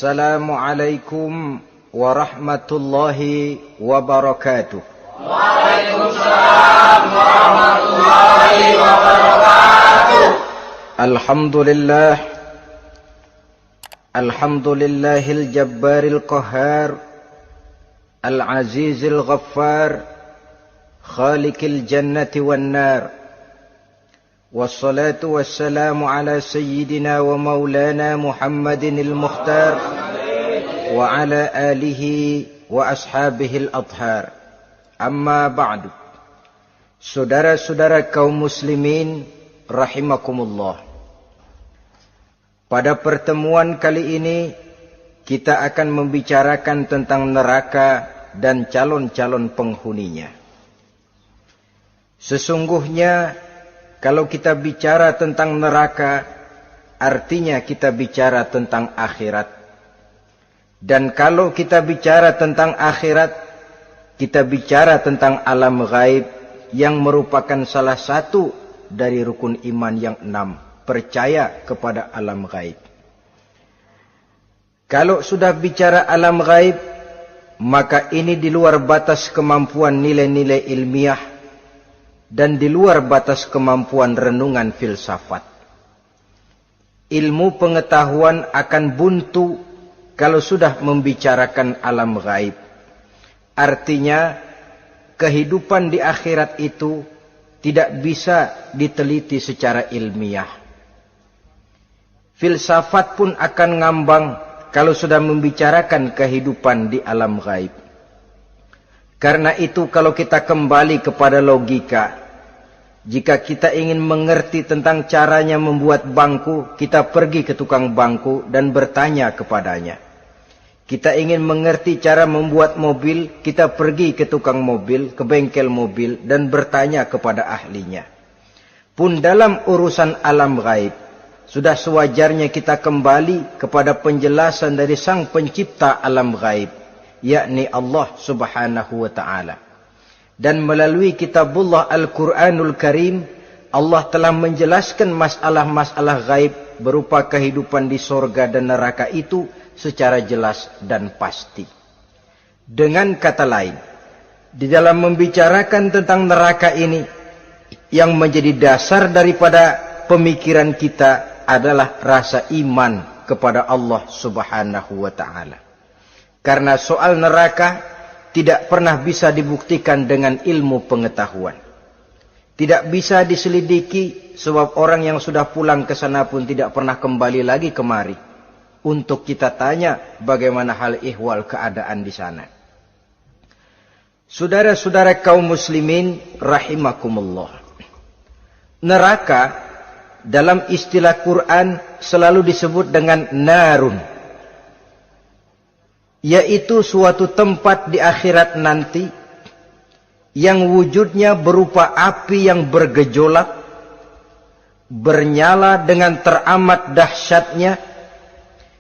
Assalamualaikum warahmatullahi wabarakatuh. Waalaikumsalam warahmatullahi wabarakatuh. Alhamdulillahil jabbaril qahhar, al-azizil ghaffar, khaliqil jannati wan nar. Wassalatu wassalamu ala sayyidina wa maulana Muhammadinil Mukhtar wa ala alihi wa ashabihil adhar. Amma ba'du. Saudara-saudara kaum muslimin rahimakumullah. Pada pertemuan kali ini kita akan membicarakan tentang neraka dan calon-calon penghuninya. Sesungguhnya kalau kita bicara tentang neraka, artinya kita bicara tentang akhirat. Dan kalau kita bicara tentang akhirat, kita bicara tentang alam gaib yang merupakan salah satu dari rukun iman yang 6, percaya kepada alam gaib. Kalau sudah bicara alam gaib, maka ini di luar batas kemampuan nilai-nilai ilmiah dan di luar batas kemampuan renungan filsafat. Ilmu pengetahuan akan buntu kalau sudah membicarakan alam gaib. Artinya, kehidupan di akhirat itu tidak bisa diteliti secara ilmiah. Filsafat pun akan ngambang kalau sudah membicarakan kehidupan di alam gaib. Karena itu kalau kita kembali kepada logika, jika kita ingin mengerti tentang caranya membuat bangku, kita pergi ke tukang bangku dan bertanya kepadanya. Kita ingin mengerti cara membuat mobil, kita pergi ke tukang mobil, ke bengkel mobil dan bertanya kepada ahlinya. Pun dalam urusan alam gaib, sudah sewajarnya kita kembali kepada penjelasan dari sang pencipta alam gaib, yakni Allah subhanahu wa ta'ala. Dan melalui kitabullah Al-Quranul Karim, Allah telah menjelaskan masalah-masalah gaib berupa kehidupan di sorga dan neraka itu secara jelas dan pasti. Dengan kata lain, di dalam membicarakan tentang neraka ini, yang menjadi dasar daripada pemikiran kita adalah rasa iman kepada Allah subhanahu wa ta'ala. Karena soal neraka tidak pernah bisa dibuktikan dengan ilmu pengetahuan. Tidak bisa diselidiki sebab orang yang sudah pulang ke sana pun tidak pernah kembali lagi kemari untuk kita tanya bagaimana hal ihwal keadaan di sana. Saudara-saudara kaum muslimin rahimakumullah. Neraka dalam istilah Quran selalu disebut dengan narun, yaitu suatu tempat di akhirat nanti yang wujudnya berupa api yang bergejolak, bernyala dengan teramat dahsyatnya,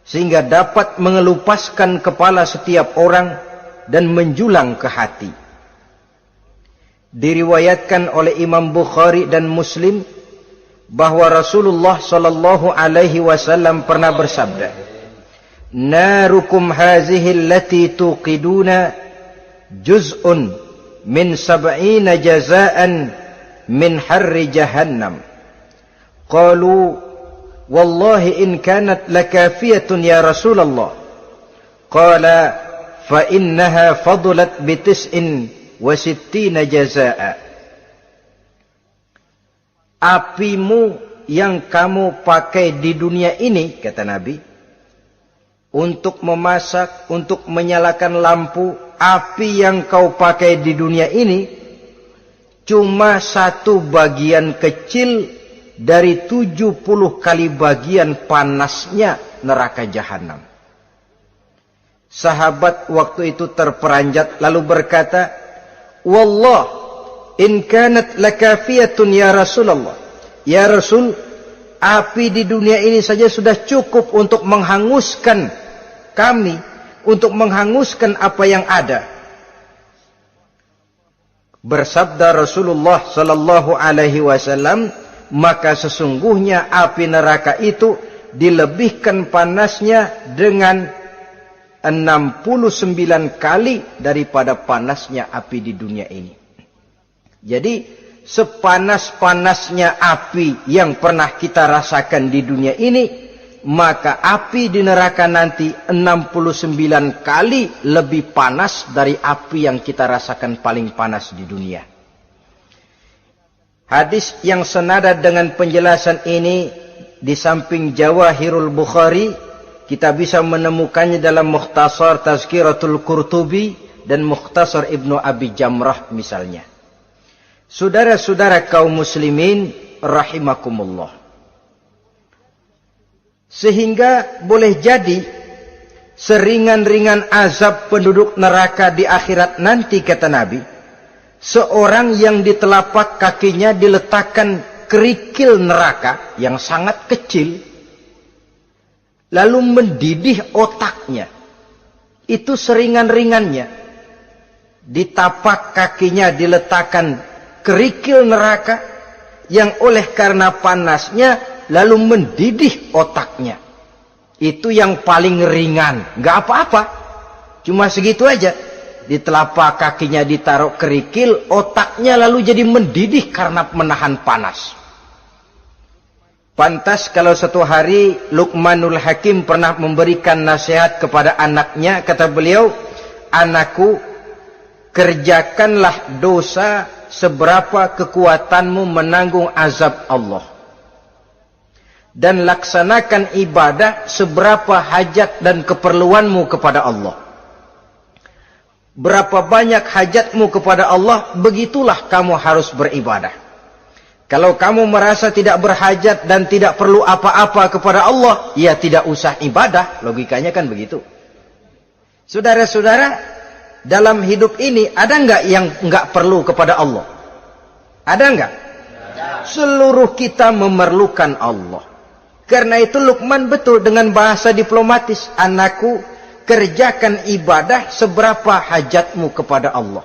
sehingga dapat mengelupaskan kepala setiap orang dan menjulang ke hati. Diriwayatkan oleh Imam Bukhari dan Muslim bahwa Rasulullah sallallahu alaihi wasallam pernah bersabda, Narukum hazihi allati tuqiduna juz'un min 70 jazaan min harri jahannam. Qalu wallahi in kanat lakafiyatun ya Rasulullah. Qala fa innaha fadlat bi 69 jazaa. Apimu yang kamu pakai di dunia ini, kata Nabi, untuk memasak, untuk menyalakan lampu, api yang kau pakai di dunia ini cuma satu bagian kecil dari 70 kali bagian panasnya neraka jahanam. Sahabat waktu itu terperanjat lalu berkata, Wallah, in kanat lakafiyatun ya Rasulullah. Ya Rasul, api di dunia ini saja sudah cukup untuk menghanguskan kami, untuk menghanguskan apa yang ada. Bersabda Rasulullah sallallahu alaihi wasallam, maka sesungguhnya api neraka itu dilebihkan panasnya dengan 69 kali daripada panasnya api di dunia ini. Jadi sepanas-panasnya api yang pernah kita rasakan di dunia ini, maka api di neraka nanti 69 kali lebih panas dari api yang kita rasakan paling panas di dunia. Hadis yang senada dengan penjelasan ini di samping Jawahirul Bukhari, kita bisa menemukannya dalam Mukhtasar Tazkiratul Qurtubi dan Mukhtasar Ibnu Abi Jamrah misalnya. Saudara-saudara kaum muslimin rahimakumullah. Sehingga boleh jadi seringan-ringan azab penduduk neraka di akhirat nanti, kata Nabi, seorang yang di telapak kakinya diletakkan kerikil neraka yang sangat kecil, lalu mendidih otaknya. Itu seringan-ringannya. Di tapak kakinya diletakkan kerikil neraka yang oleh karena panasnya lalu mendidih otaknya. Itu yang paling ringan. Gak apa-apa. Cuma segitu aja. Di telapak kakinya ditaruh kerikil, otaknya lalu jadi mendidih karena menahan panas. Pantas kalau satu hari Luqmanul Hakim pernah memberikan nasihat kepada anaknya, kata beliau, "Anakku, kerjakanlah dosa seberapa kekuatanmu menanggung azab Allah. Dan laksanakan ibadah seberapa hajat dan keperluanmu kepada Allah. Berapa banyak hajatmu kepada Allah, begitulah kamu harus beribadah. Kalau kamu merasa tidak berhajat dan tidak perlu apa-apa kepada Allah, ya tidak usah ibadah." Logikanya kan begitu. Saudara-saudara, dalam hidup ini ada enggak yang enggak perlu kepada Allah? Ada enggak? Seluruh kita memerlukan Allah. Karena itu Luqman betul dengan bahasa diplomatis, "Anakku, kerjakan ibadah seberapa hajatmu kepada Allah.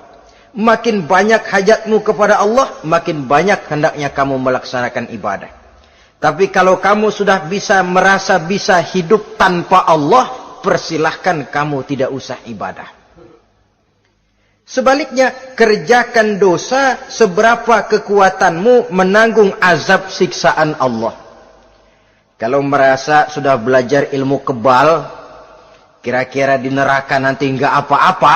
Makin banyak hajatmu kepada Allah, makin banyak hendaknya kamu melaksanakan ibadah. Tapi kalau kamu sudah merasa bisa hidup tanpa Allah, persilahkan kamu tidak usah ibadah." Sebaliknya, kerjakan dosa seberapa kekuatanmu menanggung azab siksaan Allah. Kalau merasa sudah belajar ilmu kebal, kira-kira di neraka nanti enggak apa-apa,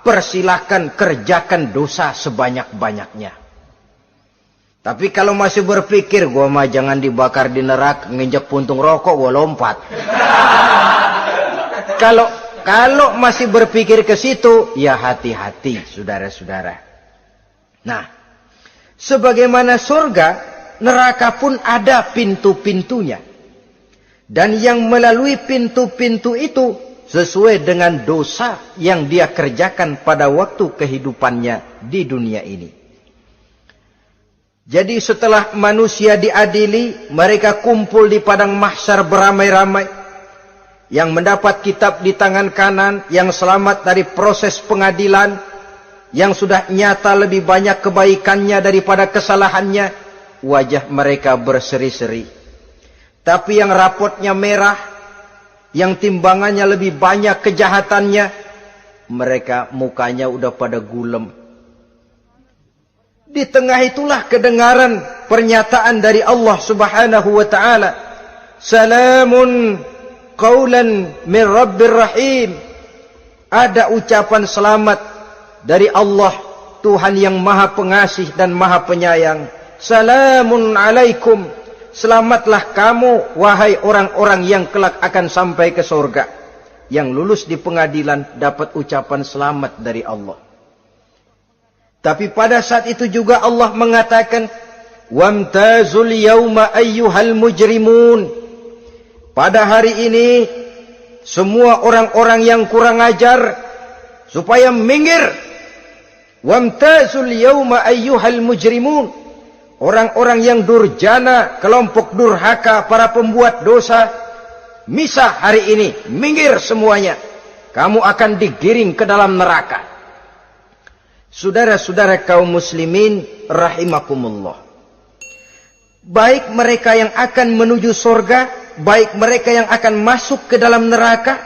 persilahkan kerjakan dosa sebanyak-banyaknya. Tapi kalau masih berpikir, gua mah jangan dibakar di neraka, nginjek puntung rokok, gua lompat. Kalau masih berpikir ke situ, ya hati-hati, saudara-saudara. Nah, sebagaimana surga, neraka pun ada pintu-pintunya. Dan yang melalui pintu-pintu itu sesuai dengan dosa yang dia kerjakan pada waktu kehidupannya di dunia ini. Jadi setelah manusia diadili, mereka kumpul di padang mahsyar beramai-ramai. Yang mendapat kitab di tangan kanan, yang selamat dari proses pengadilan, yang sudah nyata lebih banyak kebaikannya daripada kesalahannya, wajah mereka berseri-seri. Tapi yang rapotnya merah, yang timbangannya lebih banyak kejahatannya, mereka mukanya udah pada gulem. Di tengah itulah kedengaran pernyataan dari Allah Subhanahu wa ta'ala, "Salamun qaulan min Rabbir Rahim." Ada ucapan selamat dari Allah, Tuhan yang Maha Pengasih dan Maha Penyayang. "Salamun alaikum." Selamatlah kamu, wahai orang-orang yang kelak akan sampai ke surga. Yang lulus di pengadilan dapat ucapan selamat dari Allah. Tapi pada saat itu juga Allah mengatakan, "Wamtazul yauma ayyuhal mujrimun." Pada hari ini, semua orang-orang yang kurang ajar, supaya minggir. Wamtazul yauma ayyuhal mujrimun. Orang-orang yang durjana, kelompok durhaka, para pembuat dosa, misah hari ini, minggir semuanya. Kamu akan digiring ke dalam neraka. Saudara-saudara kaum muslimin rahimakumullah. Baik mereka yang akan menuju surga, baik mereka yang akan masuk ke dalam neraka,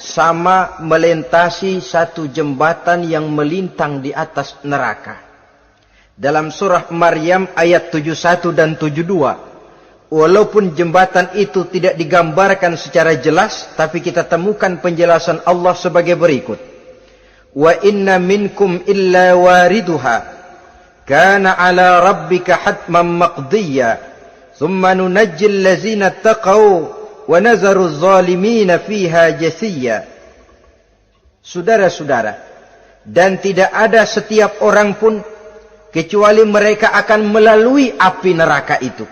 sama melintasi satu jembatan yang melintang di atas neraka. Dalam surah Maryam ayat 71 dan 72, walaupun jembatan itu tidak digambarkan secara jelas, tapi kita temukan penjelasan Allah sebagai berikut. Wa inna minkum illa wariduha kana ala rabbika hatman maqdiyya thumma nunajjil ladzina taqaw wa nazaru zalimina fiha jasiyya. Saudara-saudara, dan tidak ada setiap orang pun kecuali mereka akan melalui api neraka itu.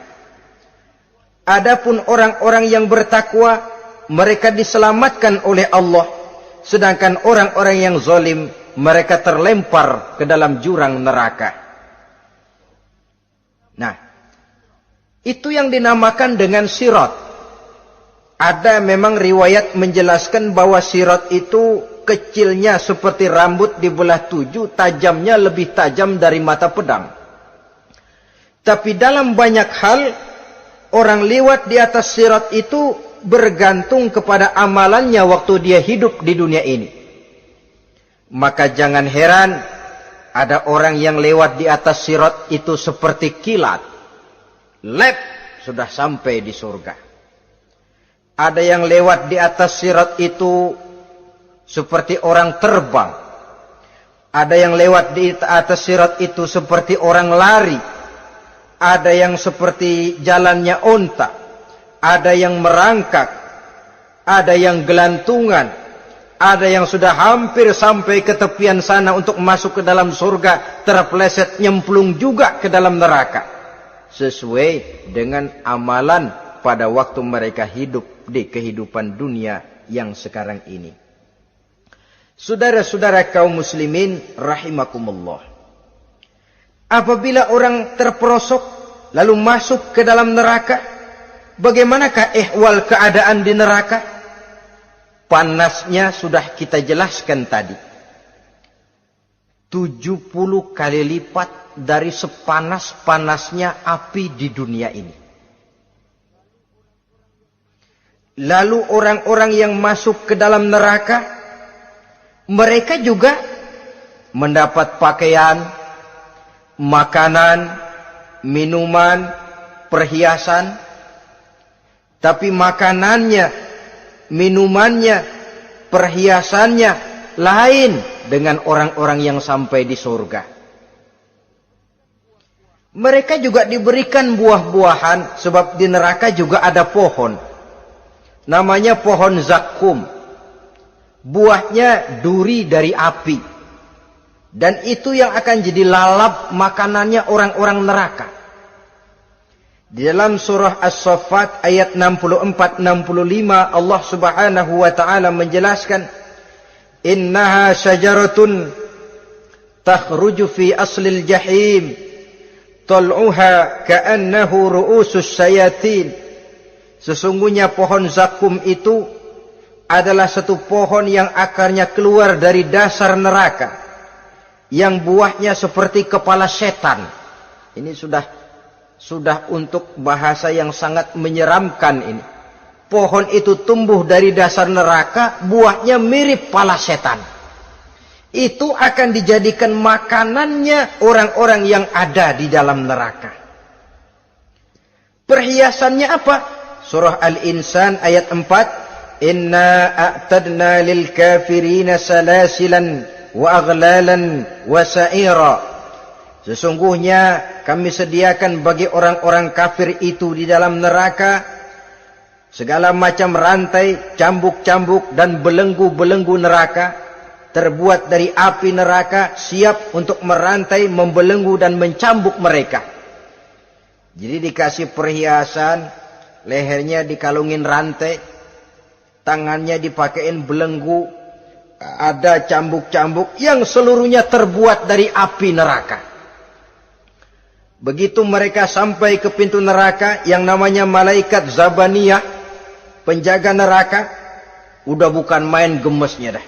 Adapun orang-orang yang bertakwa, mereka diselamatkan oleh Allah, sedangkan orang-orang yang zalim, mereka terlempar ke dalam jurang neraka. Nah, itu yang dinamakan dengan sirat. Ada memang riwayat menjelaskan bahwa sirat itu kecilnya seperti rambut dibelah 7, tajamnya lebih tajam dari mata pedang. Tapi dalam banyak hal, orang lewat di atas sirat itu bergantung kepada amalannya waktu dia hidup di dunia ini. Maka jangan heran ada orang yang lewat di atas sirat itu seperti kilat. Lep, sudah sampai di surga. Ada yang lewat di atas sirat itu seperti orang terbang. Ada yang lewat di atas sirat itu seperti orang lari. Ada yang seperti jalannya onta. Ada yang merangkak. Ada yang gelantungan. Ada yang sudah hampir sampai ke tepian sana untuk masuk ke dalam surga, terpeleset nyemplung juga ke dalam neraka. Sesuai dengan amalan pada waktu mereka hidup di kehidupan dunia yang sekarang ini. Saudara-saudara kaum muslimin rahimakumullah. Apabila orang terperosok lalu masuk ke dalam neraka, bagaimanakah ihwal keadaan di neraka? Panasnya sudah kita jelaskan tadi. 70 kali lipat dari sepanas-panasnya api di dunia ini. Lalu orang-orang yang masuk ke dalam neraka, mereka juga mendapat pakaian, makanan, minuman, perhiasan. Tapi makanannya, minumannya, perhiasannya lain dengan orang-orang yang sampai di surga. Mereka juga diberikan buah-buahan, sebab di neraka juga ada pohon. Namanya pohon zakum. Buahnya duri dari api. Dan itu yang akan jadi lalap makanannya orang-orang neraka. Di dalam surah As-Saffat ayat 64-65 Allah subhanahu wa ta'ala menjelaskan, innaha syajaratun takhruju fi aslil jahim tal'uha ka'annahu ru'usus syayatin. Sesungguhnya pohon zakum itu adalah satu pohon yang akarnya keluar dari dasar neraka, yang buahnya seperti kepala setan. Ini sudah untuk bahasa yang sangat menyeramkan ini. Pohon itu tumbuh dari dasar neraka, buahnya mirip kepala setan. Itu akan dijadikan makanannya orang-orang yang ada di dalam neraka. Perhiasannya apa? Surah Al-Insan ayat 4. Inna a'tadna lil kafirina salasilan wa aghlalan wa sa'ira. Sesungguhnya kami sediakan bagi orang-orang kafir itu di dalam neraka segala macam rantai, cambuk-cambuk dan belenggu-belenggu neraka, terbuat dari api neraka, siap untuk merantai, membelenggu dan mencambuk mereka. Jadi dikasih perhiasan, lehernya dikalungin rantai, tangannya dipakein belenggu, ada cambuk-cambuk yang seluruhnya terbuat dari api neraka. Begitu mereka sampai ke pintu neraka, yang namanya malaikat Zabaniyah, penjaga neraka, udah bukan main gemesnya dah.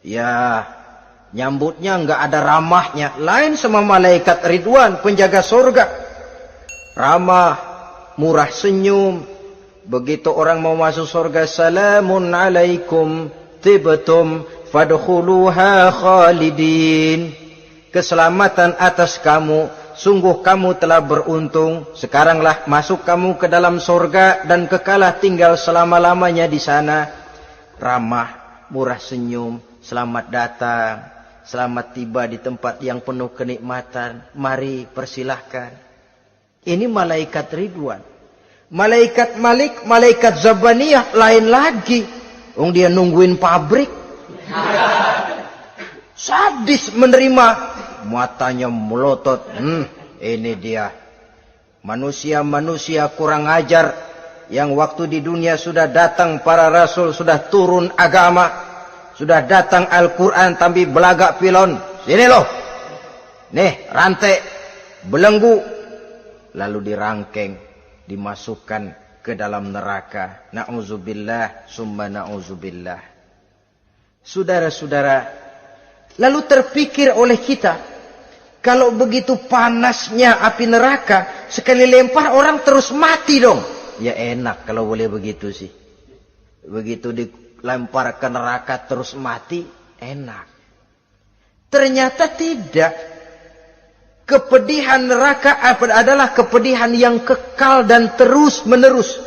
Ya, nyambutnya nggak ada ramahnya, lain sama malaikat Ridwan, penjaga surga. Ramah, murah senyum, Begitu orang mau masuk surga, salamun alaikum tibtum fadkhuluha khalidin. Keselamatan atas kamu, sungguh kamu telah beruntung. Sekaranglah masuk kamu ke dalam surga dan kekalah tinggal selama-lamanya di sana. Ramah, murah senyum, selamat datang, selamat tiba di tempat yang penuh kenikmatan. Mari persilahkan. Ini malaikat Ridwan. Malaikat Malik, malaikat Zabaniyah lain lagi. Dia nungguin pabrik. Sadis menerima. Matanya melotot. Ini dia. Manusia-manusia kurang ajar. Yang waktu di dunia sudah datang para rasul, sudah turun agama, sudah datang Al-Quran, tapi belagak pilon. Sini loh. Nih, rantai, belenggu. Lalu dirangkeng, dimasukkan ke dalam neraka. Na'udzubillah, summa na'udzubillah. Saudara-saudara, lalu terpikir oleh kita, kalau begitu panasnya api neraka, sekali lempar orang terus mati dong. Ya enak kalau boleh begitu sih. Begitu dilempar ke neraka terus mati, enak. Ternyata tidak. Kepedihan neraka adalah kepedihan yang kekal dan terus menerus.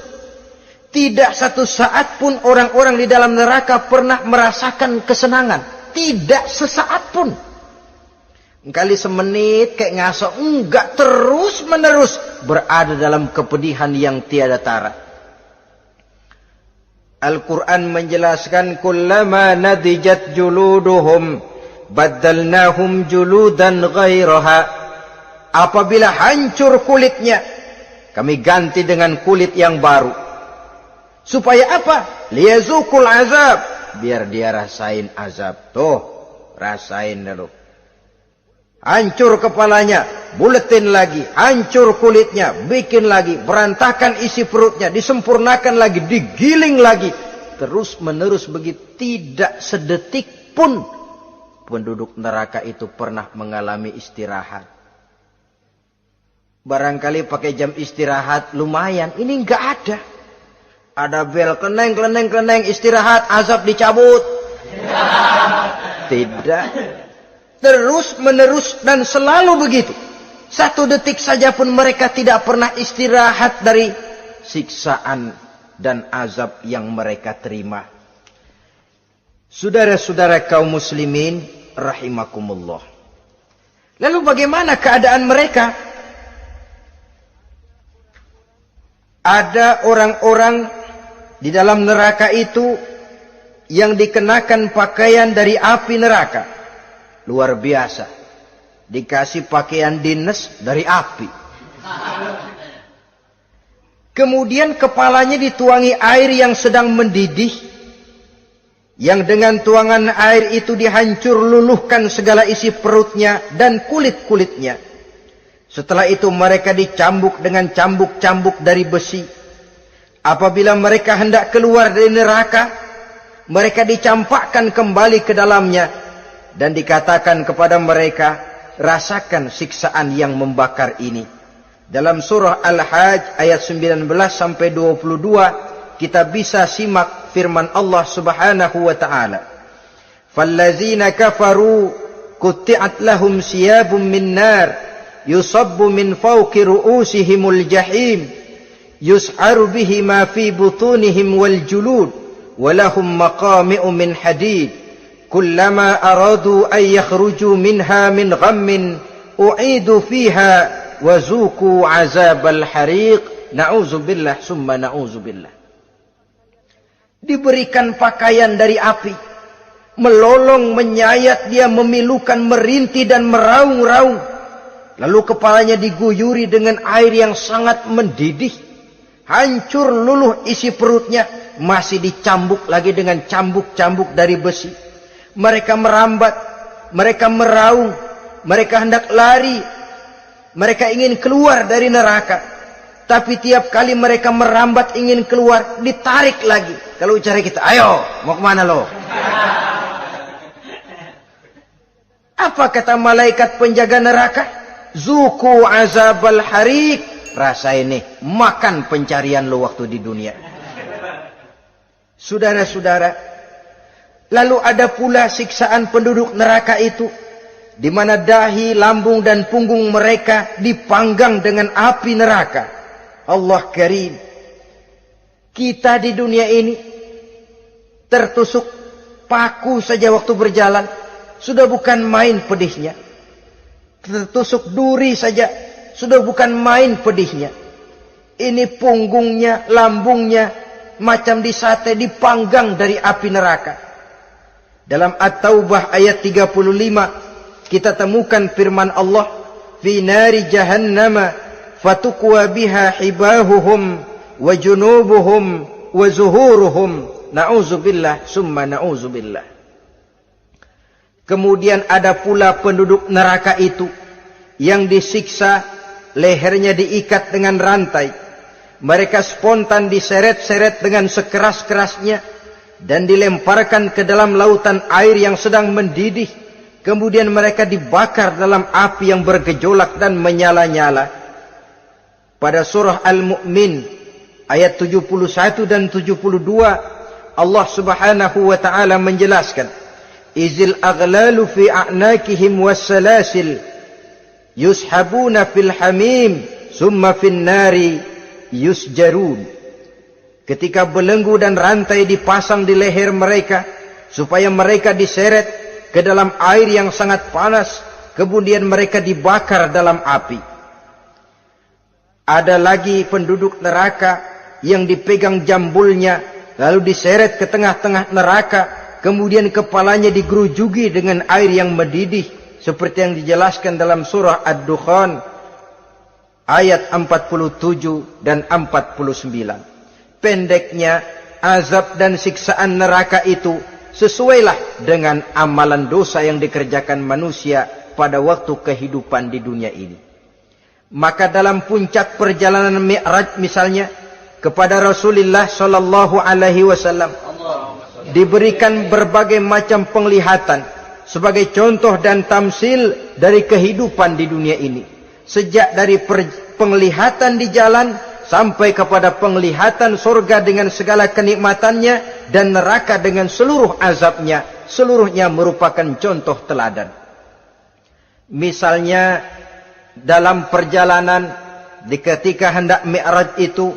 Tidak satu saat pun orang-orang di dalam neraka pernah merasakan kesenangan. Tidak sesaat pun. Kali semenit kayak ngasok, enggak, terus menerus berada dalam kepedihan yang tiada tara. Al-Quran menjelaskan, kullama nadijat juluduhum baddalnahum juludan ghairaha. Apabila hancur kulitnya, kami ganti dengan kulit yang baru. Supaya apa? Liyazukul azab, biar dia rasain azab. Tuh, rasain dulu. Hancur kepalanya, buletin lagi, hancur kulitnya, bikin lagi, berantakan isi perutnya, disempurnakan lagi, digiling lagi. Terus menerus begitu, tidak sedetik pun penduduk neraka itu pernah mengalami istirahat. Barangkali pakai jam istirahat lumayan, ini enggak ada. Ada bel, keneng, istirahat, azab dicabut. Tidak. Terus menerus dan selalu begitu. Satu detik saja pun mereka tidak pernah istirahat dari siksaan dan azab yang mereka terima. Saudara-saudara kaum muslimin rahimakumullah. Lalu bagaimana keadaan mereka? Ada orang-orang di dalam neraka itu yang dikenakan pakaian dari api neraka. Luar biasa. Dikasih pakaian dinas dari api. Kemudian kepalanya dituangi air yang sedang mendidih. Yang dengan tuangan air itu dihancur luluhkan segala isi perutnya dan kulit-kulitnya. Setelah itu mereka dicambuk dengan cambuk-cambuk dari besi. Apabila mereka hendak keluar dari neraka, mereka dicampakkan kembali ke dalamnya. Dan dikatakan kepada mereka, rasakan siksaan yang membakar ini. Dalam surah Al-Hajj ayat 19 sampai 22, kita bisa simak firman Allah Subhanahu wa taala. Fallazina kafaru qutti'at lahum siyabun min nar yusabbu min fawqi ru'usihimul jahim yus'aru bihi ma fi butunihim wal julud wa lahum maqami'u min hadid. Kullama aradu an yakhruju minha min ghammin u'idu fiha wa zuqu azabal hariq. Na'udzubillah summa na'udzubillah. Diberikan pakaian dari api, melolong, menyayat dia, memilukan, merintih dan meraung-raung. Lalu kepalanya diguyuri dengan air yang sangat mendidih. Hancur luluh isi perutnya, masih dicambuk lagi dengan cambuk-cambuk dari besi. Mereka merambat, mereka meraung, mereka hendak lari, mereka ingin keluar dari neraka. Tapi tiap kali mereka merambat ingin keluar, ditarik lagi. Kalau ucara kita, ayo, mau kemana lo? Apa kata malaikat penjaga neraka? Zuku azabal harik, rasain nih, makan pencarian lo waktu di dunia. Saudara-saudara, lalu ada pula siksaan penduduk neraka itu, di mana dahi, lambung dan punggung mereka dipanggang dengan api neraka. Allah Karim. Kita di dunia ini tertusuk paku saja waktu berjalan, sudah bukan main pedihnya. Tertusuk duri saja, sudah bukan main pedihnya. Ini punggungnya, lambungnya, macam disate, dipanggang dari api neraka. Dalam At-Taubah ayat 35, kita temukan firman Allah, fi nari jahannama fatukwa biha hibahuhum wa junubuhum wa zuhuruhum. Na'udzubillah summa na'udzubillah. Kemudian ada pula penduduk neraka itu yang disiksa, lehernya diikat dengan rantai. Mereka spontan diseret-seret dengan sekeras-kerasnya dan dilemparkan ke dalam lautan air yang sedang mendidih. Kemudian mereka dibakar dalam api yang bergejolak dan menyala-nyala. Pada surah Al-Mu'min ayat 71 dan 72, Allah Subhanahu wa taala menjelaskan, izil aghlalu fi a'nakihim wassalasil yushabuna fil hamim summa fin nari yusjarun. Ketika belenggu dan rantai dipasang di leher mereka supaya mereka diseret ke dalam air yang sangat panas, kemudian mereka dibakar dalam api. Ada lagi penduduk neraka yang dipegang jambulnya lalu diseret ke tengah-tengah neraka, kemudian kepalanya digerujugi dengan air yang mendidih, seperti yang dijelaskan dalam surah Ad-Dukhan ayat 47 dan 49. Pendeknya, azab dan siksaan neraka itu sesuailah dengan amalan dosa yang dikerjakan manusia pada waktu kehidupan di dunia ini. Maka dalam puncak perjalanan Mi'raj misalnya, kepada Rasulullah sallallahu alaihi wasallam diberikan berbagai macam penglihatan sebagai contoh dan tamsil dari kehidupan di dunia ini. Sejak dari penglihatan di jalan sampai kepada penglihatan surga dengan segala kenikmatannya dan neraka dengan seluruh azabnya, seluruhnya merupakan contoh teladan. Misalnya dalam perjalanan di ketika hendak Mi'raj itu,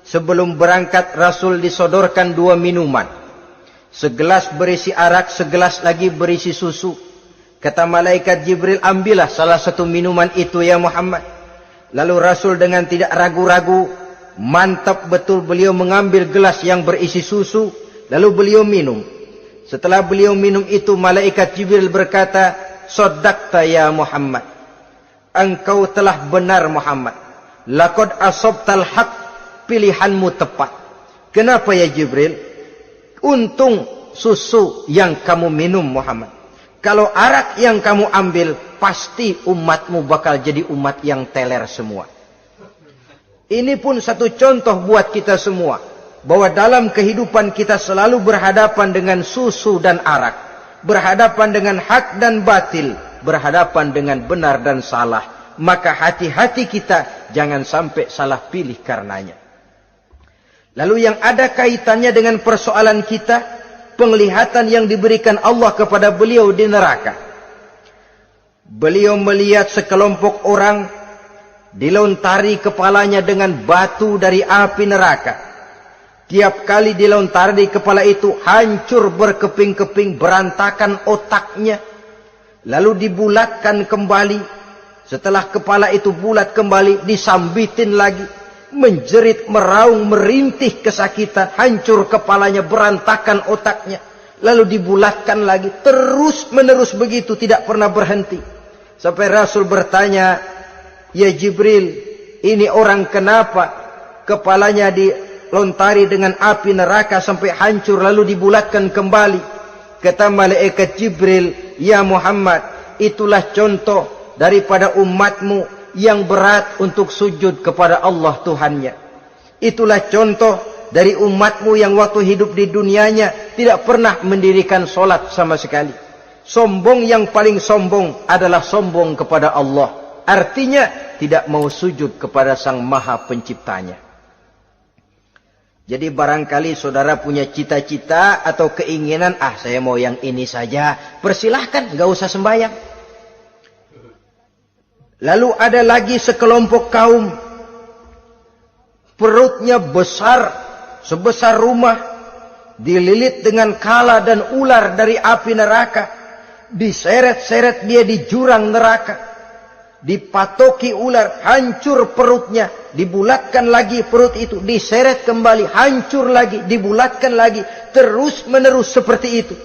sebelum berangkat Rasul disodorkan 2 minuman. Segelas berisi arak, segelas lagi berisi susu. Kata malaikat Jibril, ambillah salah satu minuman itu ya Muhammad. Lalu Rasul dengan tidak ragu-ragu, mantap betul beliau mengambil gelas yang berisi susu, lalu beliau minum. Setelah beliau minum itu, malaikat Jibril berkata, "Shaddaqta ya Muhammad." Engkau telah benar Muhammad. Laqad asabtal haqq, pilihanmu tepat. Kenapa ya Jibril? Untung susu yang kamu minum Muhammad. Kalau arak yang kamu ambil, pasti umatmu bakal jadi umat yang teler semua. Ini pun satu contoh buat kita semua, bahwa dalam kehidupan kita selalu berhadapan dengan susu dan arak, berhadapan dengan hak dan batil, berhadapan dengan benar dan salah. Maka hati-hati kita jangan sampai salah pilih karenanya. Lalu yang ada kaitannya dengan persoalan kita, penglihatan yang diberikan Allah kepada beliau di neraka. Beliau melihat sekelompok orang dilontari kepalanya dengan batu dari api neraka. Tiap kali dilontari kepala itu hancur berkeping-keping, berantakan otaknya. Lalu dibulatkan kembali. Setelah kepala itu bulat kembali, disambitin lagi. Menjerit, meraung, merintih kesakitan, hancur kepalanya, berantakan otaknya. Lalu dibulatkan lagi, terus menerus begitu, tidak pernah berhenti. Sampai Rasul bertanya, ya Jibril, ini orang kenapa kepalanya dilontari dengan api neraka sampai hancur lalu dibulatkan kembali? Kata malaikat Jibril, ya Muhammad, itulah contoh daripada umatmu yang berat untuk sujud kepada Allah Tuhannya. Itulah contoh dari umatmu yang waktu hidup di dunianya tidak pernah mendirikan solat sama sekali. Sombong yang paling sombong adalah sombong kepada Allah. Artinya tidak mau sujud kepada Sang Maha Penciptanya. Jadi barangkali saudara punya cita-cita atau keinginan, saya mau yang ini saja, persilahkan, gak usah sembahyang. Lalu ada lagi sekelompok kaum, perutnya besar, sebesar rumah, dililit dengan kala dan ular dari api neraka, diseret-seret dia di jurang neraka, dipatoki ular, hancur perutnya, dibulatkan lagi perut itu, diseret kembali, hancur lagi, dibulatkan lagi, terus menerus seperti itu.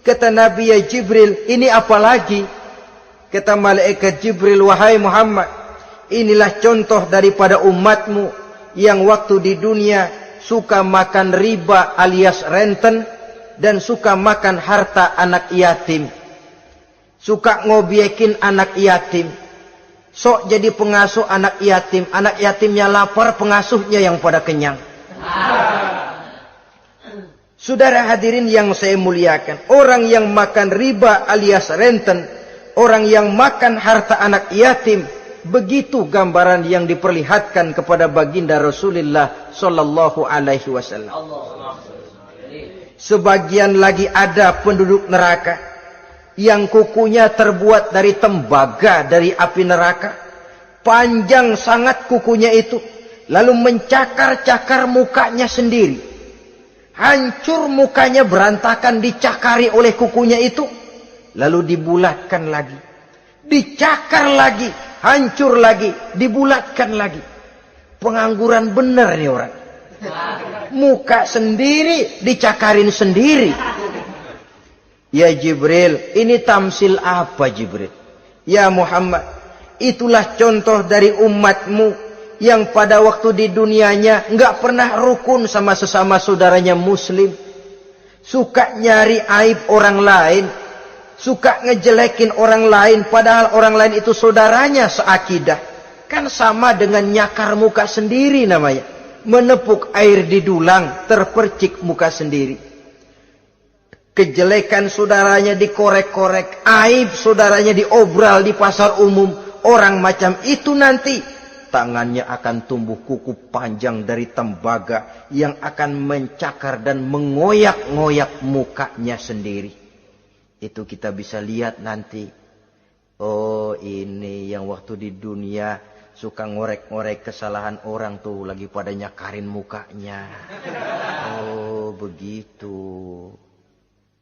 Kata Nabi, ya Jibril, ini apa lagi? Kata malaikat Jibril, wahai Muhammad, inilah contoh daripada umatmu yang waktu di dunia suka makan riba alias renten dan suka makan harta anak yatim, suka ngobyekin anak yatim, sok jadi pengasuh anak yatimnya lapar, pengasuhnya yang pada kenyang. Saudara hadirin yang saya muliakan, orang yang makan riba alias renten, orang yang makan harta anak yatim, begitu gambaran yang diperlihatkan kepada baginda Rasulullah sallallahu alaihi wasallam. Sebagian lagi ada penduduk neraka yang kukunya terbuat dari tembaga dari api neraka, panjang sangat kukunya itu, lalu mencakar-cakar mukanya sendiri, hancur mukanya berantakan, dicakari oleh kukunya itu, lalu dibulatkan lagi, dicakar lagi, hancur lagi, dibulatkan lagi. Pengangguran bener nih orang, muka sendiri dicakarin sendiri. Ya Jibril, ini tamsil apa Jibril? Ya Muhammad, itulah contoh dari umatmu yang pada waktu di dunianya enggak pernah rukun sama sesama saudaranya muslim, suka nyari aib orang lain, suka ngejelekin orang lain, padahal orang lain itu saudaranya seakidah. Kan sama dengan nyakar muka sendiri namanya, menepuk air di dulang, terpercik muka sendiri. Kejelekan saudaranya dikorek-korek, aib saudaranya diobral di pasar umum. Orang macam itu nanti tangannya akan tumbuh kuku panjang dari tembaga yang akan mencakar dan mengoyak-ngoyak mukanya sendiri. Itu kita bisa lihat nanti. Oh, ini yang waktu di dunia suka ngorek-ngorek kesalahan orang tuh lagi pada nyakarin mukanya. Oh, begitu.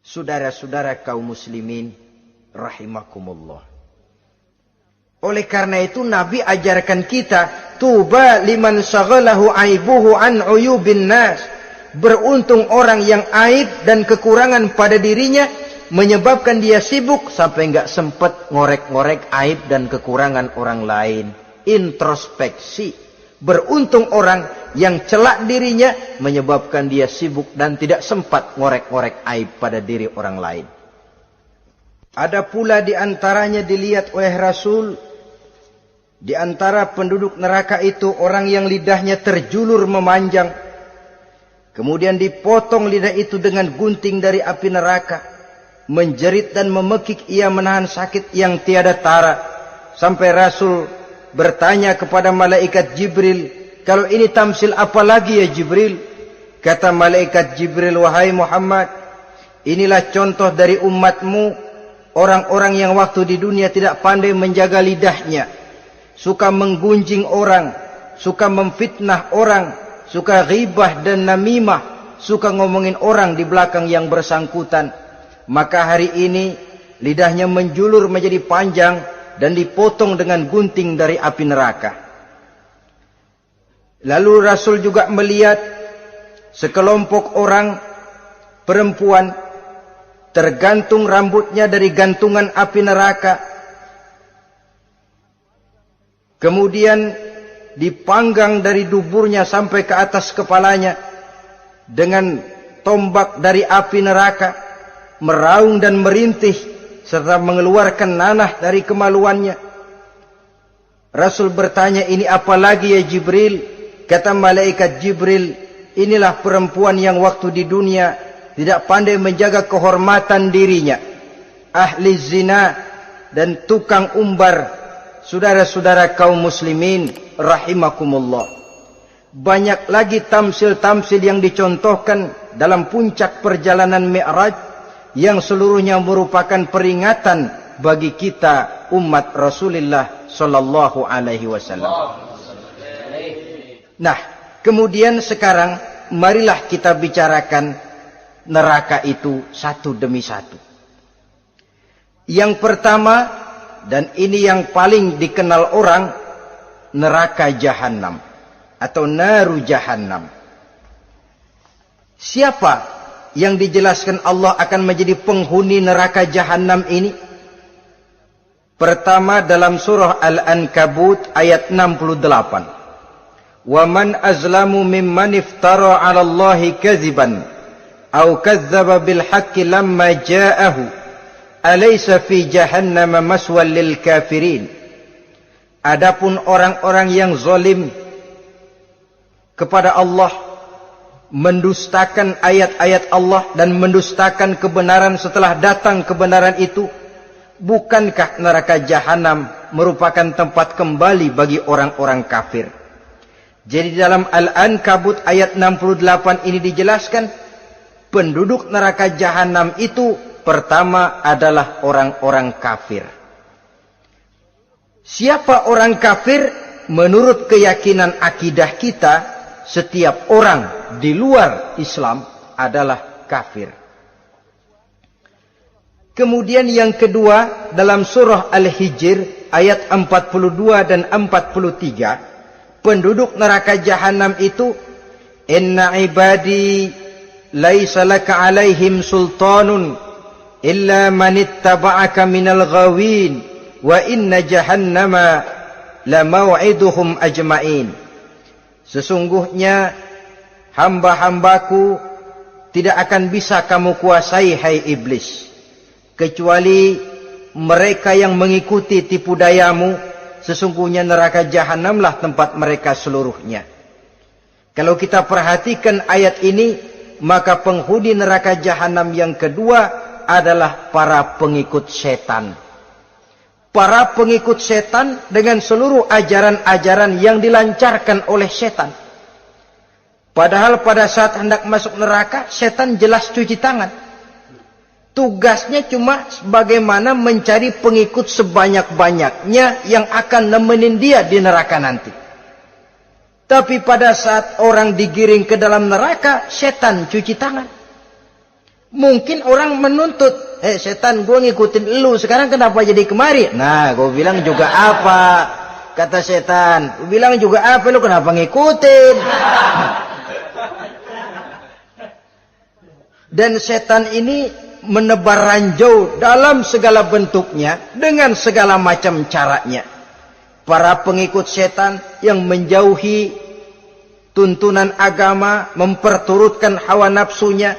Saudara-saudara kaum muslimin rahimakumullah. Oleh karena itu Nabi ajarkan kita, tuba liman syaghalahu aibuhu an uyubin nas. Beruntung orang yang aib dan kekurangan pada dirinya menyebabkan dia sibuk sampai enggak sempat ngorek-ngorek aib dan kekurangan orang lain. Introspeksi. Beruntung orang yang celak dirinya menyebabkan dia sibuk dan tidak sempat ngorek-ngorek aib pada diri orang lain. Ada pula di antaranya dilihat oleh Rasul, di antara penduduk neraka itu orang yang lidahnya terjulur memanjang, kemudian dipotong lidah itu dengan gunting dari api neraka, menjerit dan memekik ia menahan sakit yang tiada tara, sampai Rasul bertanya kepada malaikat Jibril, kalau ini tamsil apa lagi ya Jibril? Kata malaikat Jibril, wahai Muhammad, inilah contoh dari umatmu, orang-orang yang waktu di dunia tidak pandai menjaga lidahnya, suka menggunjing orang, suka memfitnah orang, suka ghibah dan namimah, suka ngomongin orang di belakang yang bersangkutan. Maka hari ini lidahnya menjulur menjadi panjang dan dipotong dengan gunting dari api neraka. Lalu Rasul juga melihat sekelompok orang perempuan tergantung rambutnya dari gantungan api neraka, kemudian dipanggang dari duburnya sampai ke atas kepalanya dengan tombak dari api neraka, meraung dan merintih serta mengeluarkan nanah dari kemaluannya. Rasul bertanya, ini apa lagi ya Jibril? Kata malaikat Jibril, inilah perempuan yang waktu di dunia tidak pandai menjaga kehormatan dirinya, ahli zina dan tukang umbar, saudara-saudara kaum muslimin rahimakumullah, banyak lagi tamsil-tamsil yang dicontohkan dalam puncak perjalanan Mi'raj yang seluruhnya merupakan peringatan bagi kita umat Rasulullah sallallahu alaihi wasallam. Nah, kemudian sekarang marilah kita bicarakan neraka itu satu demi satu. Yang pertama, dan ini yang paling dikenal orang, neraka Jahannam atau naru Jahannam. Siapa yang dijelaskan Allah akan menjadi penghuni neraka Jahannam ini? Pertama dalam surah Al-Ankabut ayat 68. Wa man azlamu mimman iftara 'ala Allahi kadziban aw kadzdzaba bil haqqi lamma ja'ahu alaysa fi jahannam maswal lil kafirin. Adapun orang-orang yang zalim kepada Allah, mendustakan ayat-ayat Allah dan mendustakan kebenaran setelah datang kebenaran itu, bukankah neraka Jahannam merupakan tempat kembali bagi orang-orang kafir? Jadi dalam Al-Ankabut ayat 68 ini dijelaskan, penduduk neraka Jahannam itu pertama adalah orang-orang kafir. Siapa orang kafir? Menurut keyakinan akidah kita, setiap orang di luar Islam adalah kafir. Kemudian yang kedua dalam surah Al-Hijr ayat 42 dan 43, penduduk neraka Jahannam itu, inna ibadi laisa laka alaihim sultanun illa man ittaba'aka minal ghawin wa inna jahannama la maw'iduhum ajma'in. Sesungguhnya hamba-hambaku tidak akan bisa kamu kuasai, hai iblis, kecuali mereka yang mengikuti tipu dayamu. Sesungguhnya neraka Jahannamlah tempat mereka seluruhnya. Kalau kita perhatikan ayat ini, maka penghuni neraka Jahannam yang kedua adalah para pengikut setan. Para pengikut setan dengan seluruh ajaran-ajaran yang dilancarkan oleh setan. Padahal pada saat hendak masuk neraka, setan jelas cuci tangan. Tugasnya cuma bagaimana mencari pengikut sebanyak-banyaknya yang akan nemenin dia di neraka nanti. Tapi pada saat orang digiring ke dalam neraka, setan cuci tangan. Mungkin orang menuntut, setan, gue ngikutin lu, sekarang kenapa jadi kemari? Nah, gue bilang juga apa? Kata setan, gue bilang juga apa, lu kenapa ngikutin? Dan setan ini menebar ranjau dalam segala bentuknya, dengan segala macam caranya. Para pengikut setan yang menjauhi tuntunan agama, memperturutkan hawa nafsunya.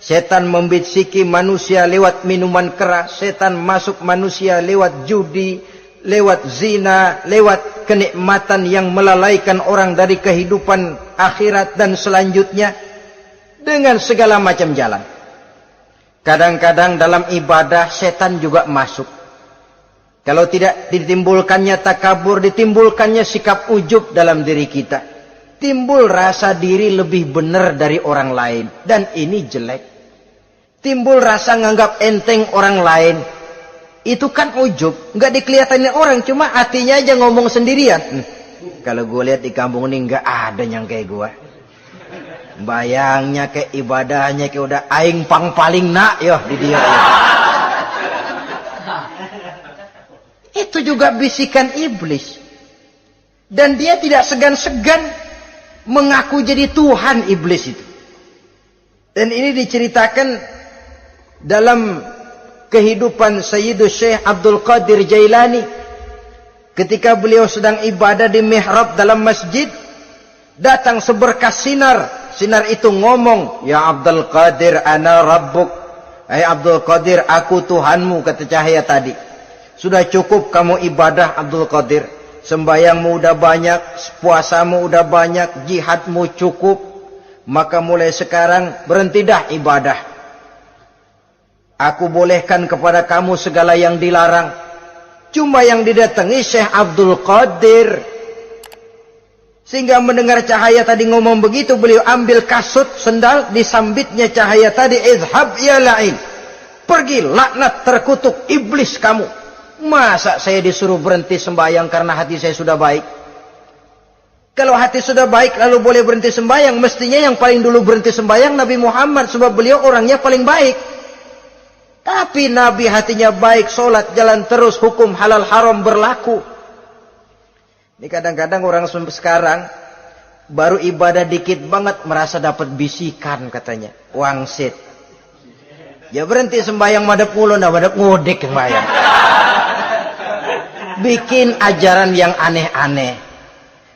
Setan membisiki manusia lewat minuman keras. Setan masuk manusia lewat judi, lewat zina, lewat kenikmatan yang melalaikan orang dari kehidupan akhirat dan selanjutnya. Dengan segala macam jalan. Kadang-kadang dalam ibadah setan juga masuk. Kalau tidak ditimbulkannya takabur, ditimbulkannya sikap ujub dalam diri kita. Timbul rasa diri lebih benar dari orang lain. Dan ini jelek. Timbul rasa nganggap enteng orang lain. Itu kan ujub. Nggak dikelihatannya orang. Cuma hatinya aja ngomong sendirian. Kalau gue lihat di kampung ini nggak ada yang kayak gue. Bayangnya kayak ibadahnya kayak udah aing pang paling nak yo di dia. Itu juga bisikan iblis. Dan dia tidak segan-segan mengaku jadi Tuhan iblis itu. Dan ini diceritakan dalam kehidupan Sayyidus Syekh Abdul Qadir Jailani. Ketika beliau sedang ibadah di mihrab dalam masjid, datang seberkas sinar. Sinar itu ngomong, ya Abdul Qadir ana rabbuk. Hai Abdul Qadir, aku Tuhanmu, kata cahaya tadi. Sudah cukup kamu ibadah Abdul Qadir. Sembayangmu udah banyak, puasamu udah banyak, jihadmu cukup. Maka mulai sekarang berhenti dah ibadah. Aku bolehkan kepada kamu segala yang dilarang. Cuma yang didatangi Syekh Abdul Qadir. Sehingga mendengar cahaya tadi ngomong begitu, beliau ambil kasut sendal, disambitnya cahaya tadi, izhab ya la'in. Pergi, laknat, terkutuk, iblis kamu. Masa saya disuruh berhenti sembahyang karena hati saya sudah baik? Kalau hati sudah baik lalu boleh berhenti sembahyang, mestinya yang paling dulu berhenti sembahyang Nabi Muhammad, sebab beliau orangnya paling baik. Tapi Nabi hatinya baik, sholat jalan terus, hukum halal haram berlaku. Ini kadang-kadang orang sekarang baru ibadah dikit banget merasa dapat bisikan katanya, wangsit. Ya berhenti sembahyang madep mulu, nah madep ngudek sembahyang. Bikin ajaran yang aneh-aneh.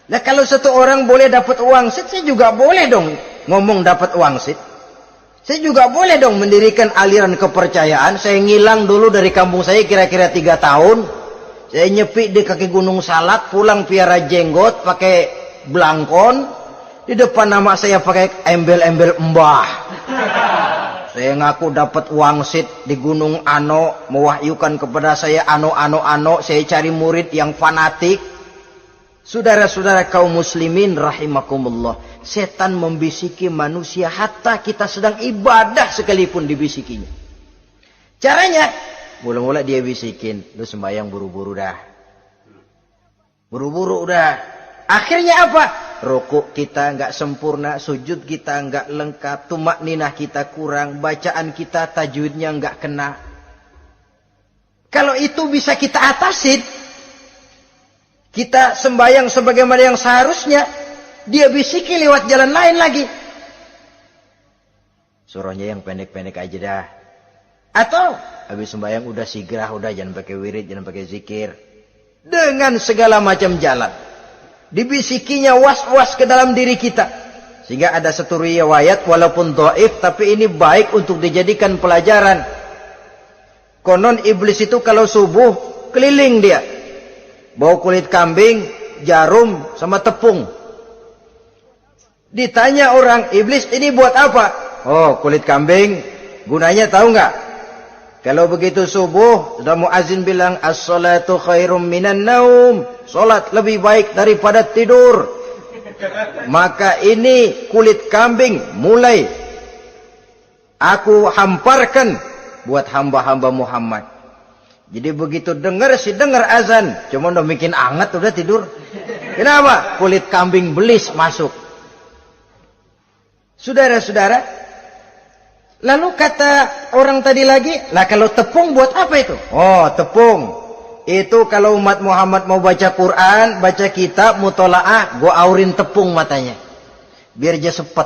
Nah kalau satu orang boleh dapat wangsit, saya juga boleh dong ngomong dapat wangsit. Saya juga boleh dong mendirikan aliran kepercayaan. Saya ngilang dulu dari kampung saya kira-kira 3 tahun. Saya nyepi di kaki Gunung Salak, pulang piara jenggot, pakai belangkon. Di depan nama saya pakai embel-embel mbah. Saya ngaku dapat wangsit di Gunung Ano, mewahyukan kepada saya ano. Saya cari murid yang fanatik. Saudara-saudara kaum muslimin rahimakumullah, setan membisiki manusia hatta kita sedang ibadah sekalipun dibisikinya. Caranya, mula-mula dia bisikin, lu sembahyang buru-buru dah. Buru-buru udah. Akhirnya apa? Rukuk kita enggak sempurna, sujud kita enggak lengkap, tumakninah kita kurang, bacaan kita tajwidnya enggak kena. Kalau itu bisa kita atasin, kita sembahyang sebagaimana yang seharusnya, dia bisiki lewat jalan lain lagi. Surahnya yang pendek-pendek aja dah. Atau habis sembahyang udah sigrah, udah jangan pakai wirid, jangan pakai zikir. Dengan segala macam jalan. Dibisikinya was-was ke dalam diri kita. Sehingga ada satu riwayat walaupun dhaif tapi ini baik untuk dijadikan pelajaran. Konon iblis itu kalau subuh keliling dia. Bawa kulit kambing, jarum, sama tepung. Ditanya orang, iblis ini buat apa? Oh, kulit kambing. Gunanya tahu nggak? Kalau begitu subuh, sudah muazin bilang, as-salatu khairum minan naum. Salat lebih baik daripada tidur. Maka ini kulit kambing mulai aku hamparkan buat hamba-hamba Muhammad. Jadi begitu dengar azan, cuma udah bikin anget udah tidur. Kenapa? Kulit kambing belis masuk. Saudara-saudara, lalu kata orang tadi lagi, lah kalau tepung buat apa itu? Oh, tepung. Itu kalau umat Muhammad mau baca Quran, baca kitab, mutolaah, gua aurin tepung matanya. Biar dia sepet.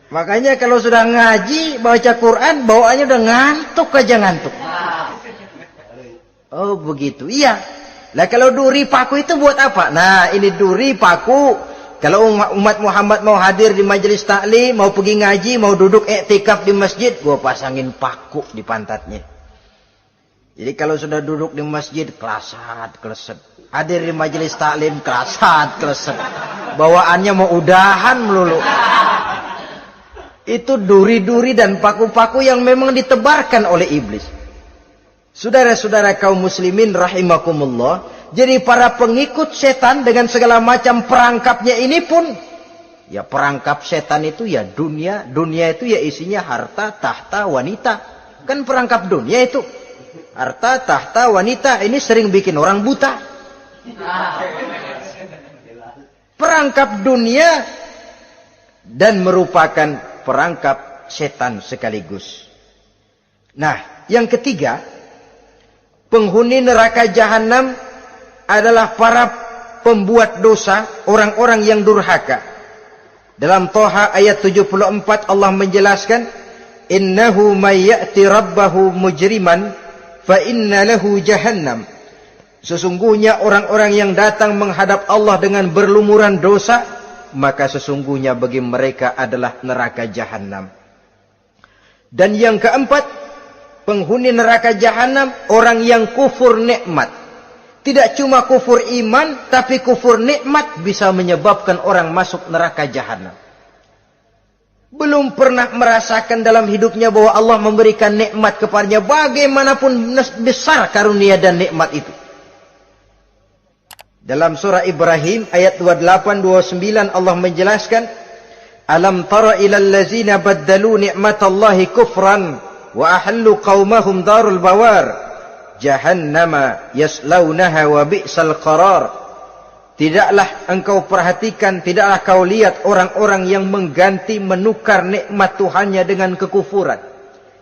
Makanya kalau sudah ngaji, baca Quran, bawaannya udah ngantuk aja ngantuk. Oh begitu, iya. Lah kalau duri paku itu buat apa? Nah ini duri paku. Kalau umat Muhammad mau hadir di majelis taklim, mau pergi ngaji, mau duduk iktikaf di masjid, gua pasangin paku di pantatnya. Jadi kalau sudah duduk di masjid, kelasat, kleset. Hadir di majelis taklim, kelasat, kleset. Bawaannya mau udahan melulu. Itu duri-duri dan paku-paku yang memang ditebarkan oleh iblis. Saudara-saudara kaum muslimin rahimakumullah, jadi para pengikut setan dengan segala macam perangkapnya ini pun, ya perangkap setan itu ya dunia. Dunia itu ya isinya harta, tahta, wanita. Kan perangkap dunia itu. Harta, tahta, wanita, ini sering bikin orang buta. Perangkap dunia dan merupakan perangkap setan sekaligus. Nah, yang ketiga, penghuni neraka jahanam adalah para pembuat dosa, orang-orang yang durhaka. Dalam Toha ayat 74 Allah menjelaskan, innahu may ya'ti rabbahu mujriman fa inna lahu jahannam. Sesungguhnya orang-orang yang datang menghadap Allah dengan berlumuran dosa, maka sesungguhnya bagi mereka adalah neraka jahanam. Dan yang keempat, penghuni neraka jahanam orang yang kufur nikmat. Tidak cuma kufur iman, tapi kufur nikmat bisa menyebabkan orang masuk neraka jahanam. belum pernah merasakan dalam hidupnya bahwa Allah memberikan nikmat kepadanya, bagaimanapun besar karunia dan nikmat itu. Dalam surah Ibrahim ayat 28-29 Allah menjelaskan, alam tara ilal ladzina baddalu ni'matallahi kufran wa ahallu qaumahum darul bawar jahannama yaslaunaha wa bi'sal qarar. Tidaklah engkau perhatikan, tidaklah kau lihat orang-orang yang mengganti, menukar nikmat Tuhannya dengan kekufuran.